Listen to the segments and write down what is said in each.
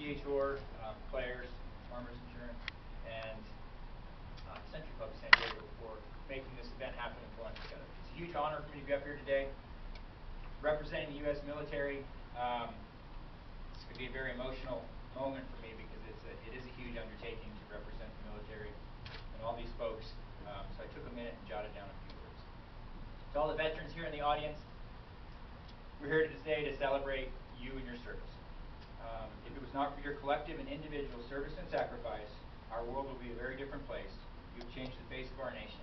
PGA Tour, players, Farmers Insurance, and Century Club San Diego for making this event happen and pulling together. It's a huge honor for me to be up here today, representing the U.S. military. It's going to be a very emotional moment for me because it is a huge undertaking to represent the military and all these folks. So I took a minute and jotted down a few words. To all the veterans here in the audience, we're here today to celebrate you and your service. If it was not for your collective and individual service and sacrifice, our world would be a very different place. You've changed the face of our nation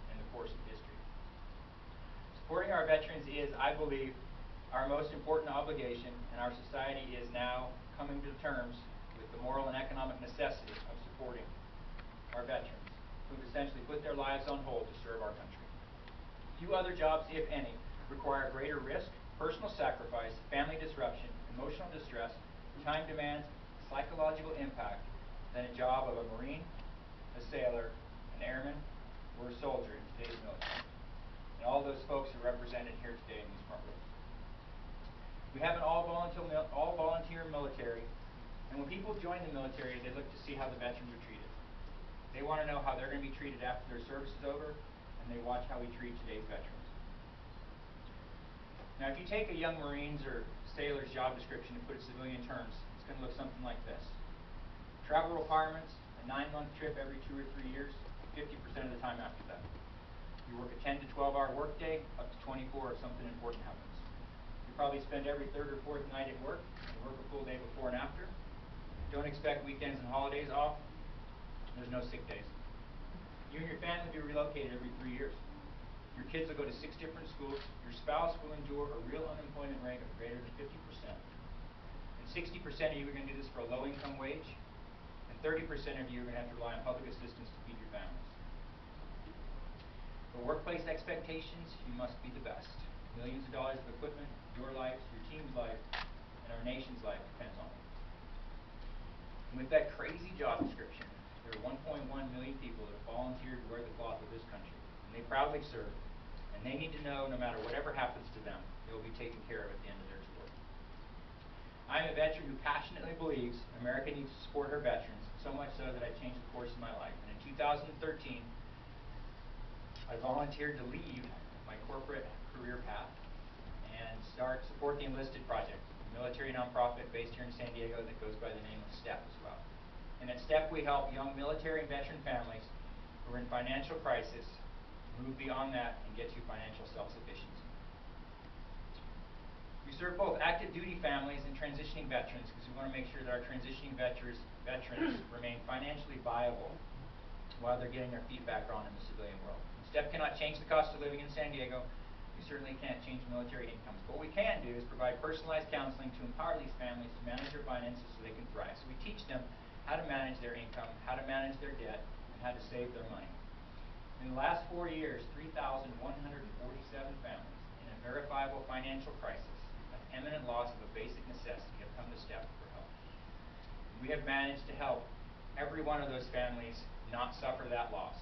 and the course of history. Supporting our veterans is, I believe, our most important obligation, and our society is now coming to terms with the moral and economic necessity of supporting our veterans, who've essentially put their lives on hold to serve our country. Few other jobs, if any, require greater risk, personal sacrifice, family disruption, emotional distress, time demands, psychological impact than a job of a Marine, a sailor, an airman, or a soldier in today's military. And all those folks are represented here today in these front rows. We have an all-volunteer military, and when people join the military, they look to see how the veterans are treated. They want to know how they're going to be treated after their service is over, and they watch how we treat today's veterans. Now, if you take a young Marine's or sailor's job description and put it in civilian terms, it's going to look something like this. Travel requirements, a 9-month trip every 2 or 3 years, 50% of the time after that. You work a 10 to 12-hour workday, up to 24 if something important happens. You probably spend every third or fourth night at work and work a full day before and after. Don't expect weekends and holidays off. There's no sick days. You and your family will be relocated every 3 years. Your kids will go to 6 different schools. Your spouse will endure a real unemployment rate of greater than 50%. And 60% of you are going to do this for a low-income wage. And 30% of you are going to have to rely on public assistance to feed your families. For workplace expectations, you must be the best. Millions of dollars of equipment, your life, your team's life, and our nation's life depends on it. And with that crazy job description, there are 1.1 million people that have volunteered to wear the cloth of this country. And they proudly serve. And they need to know no matter whatever happens to them, they will be taken care of at the end of their tour. I am a veteran who passionately believes America needs to support her veterans, so much so that I changed the course of my life. And in 2013, I volunteered to leave my corporate career path and support the Enlisted project, a military nonprofit based here in San Diego that goes by the name of STEP as well. And at STEP, we help young military and veteran families who are in financial crisis move beyond that and get to financial self-sufficiency. We serve both active duty families and transitioning veterans because we want to make sure that our transitioning veterans remain financially viable while they're getting their feet back on in the civilian world. And STEP cannot change the cost of living in San Diego. We certainly can't change military incomes. But what we can do is provide personalized counseling to empower these families to manage their finances so they can thrive. So we teach them how to manage their income, how to manage their debt, and how to save their money. In the last 4 years, 3,147 families in a verifiable financial crisis, an imminent loss of a basic necessity, have come to STEP for help. We have managed to help every one of those families not suffer that loss.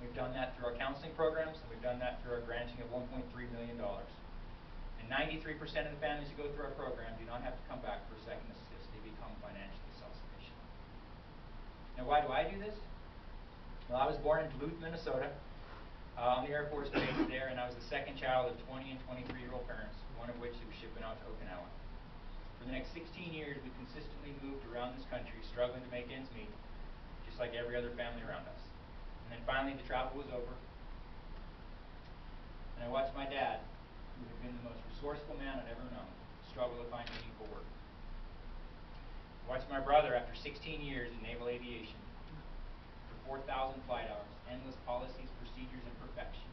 We've done that through our counseling programs, and we've done that through our granting of $1.3 million. And 93% of the families who go through our program do not have to come back for a second assist. They become financially self-sufficient. Now, why do I do this? Well, I was born in Duluth, Minnesota, on the Air Force Base there, and I was the second child of 20 and 23-year-old parents, one of which was shipping out to Okinawa. For the next 16 years, we consistently moved around this country, struggling to make ends meet, just like every other family around us. And then finally, the travel was over, and I watched my dad, who had been the most resourceful man I'd ever known, struggle to find meaningful work. I watched my brother, after 16 years in naval aviation, 4,000 flight hours, endless policies, procedures, and perfection,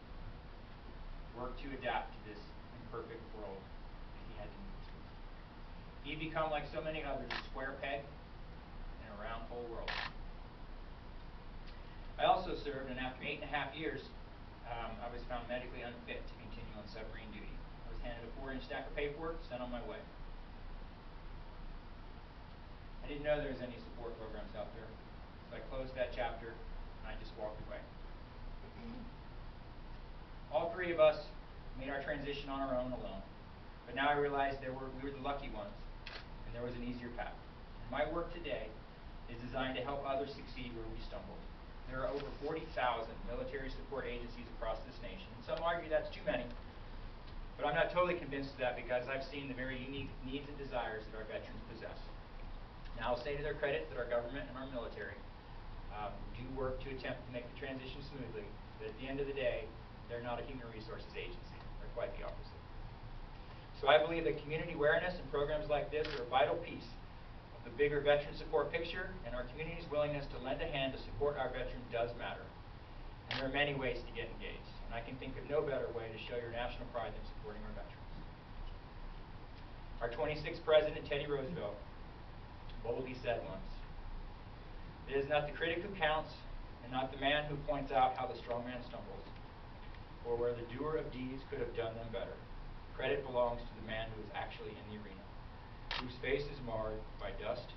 work to adapt to this imperfect world that he had to move to. He'd become, like so many others, a square peg in a round hole world. I also served, and after 8.5 years, I was found medically unfit to continue on submarine duty. I was handed a 4-inch stack of paperwork, sent on my way. I didn't know there was any support programs out there. So I closed that chapter, and I just walked away. All 3 of us made our transition alone. But now I realized we were the lucky ones, and there was an easier path. My work today is designed to help others succeed where we stumbled. There are over 40,000 military support agencies across this nation, and some argue that's too many. But I'm not totally convinced of that because I've seen the very unique needs and desires that our veterans possess. Now, I'll say to their credit that our government and our military do work to attempt to make the transition smoothly, but at the end of the day, they're not a human resources agency. They're quite the opposite. So I believe that community awareness and programs like this are a vital piece of the bigger veteran support picture, and our community's willingness to lend a hand to support our veterans does matter. And there are many ways to get engaged, and I can think of no better way to show your national pride than supporting our veterans. Our 26th President, Teddy Roosevelt, boldly said once, "It is not the critic who counts, and not the man who points out how the strong man stumbles, or where the doer of deeds could have done them better. Credit belongs to the man who is actually in the arena, whose face is marred by dust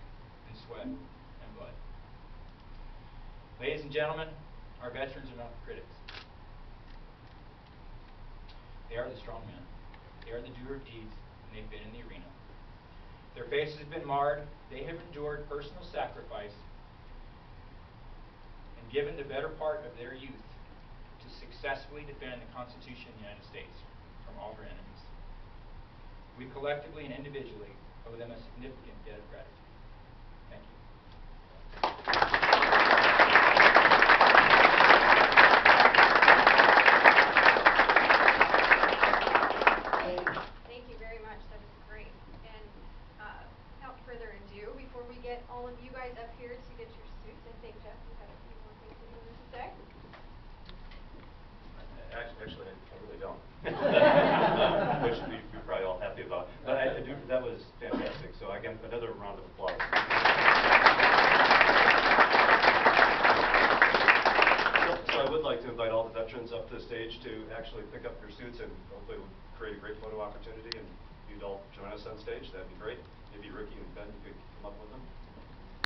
and sweat and blood." Ladies and gentlemen, our veterans are not the critics. They are the strong men. They are the doer of deeds, and they've been in the arena. Their faces have been marred. They have endured personal sacrifice and given the better part of their youth to successfully defend the Constitution of the United States from all her enemies. We collectively and individually owe them a significant debt of gratitude. Thank you. Thank you very much. That is great. And without further ado, before we get all of you guys up here to get your suits, I think, Jeff, you had a few more things that you wanted to say? Actually, I really don't. Which you're probably all happy about. But I do. That was fantastic. So again, another round of applause. So I would like to invite all the veterans up to the stage to actually pick up your suits, and hopefully we'll create a great photo opportunity. And if you'd all join us on stage, that'd be great. Maybe Ricky and Ben, you could come up with them.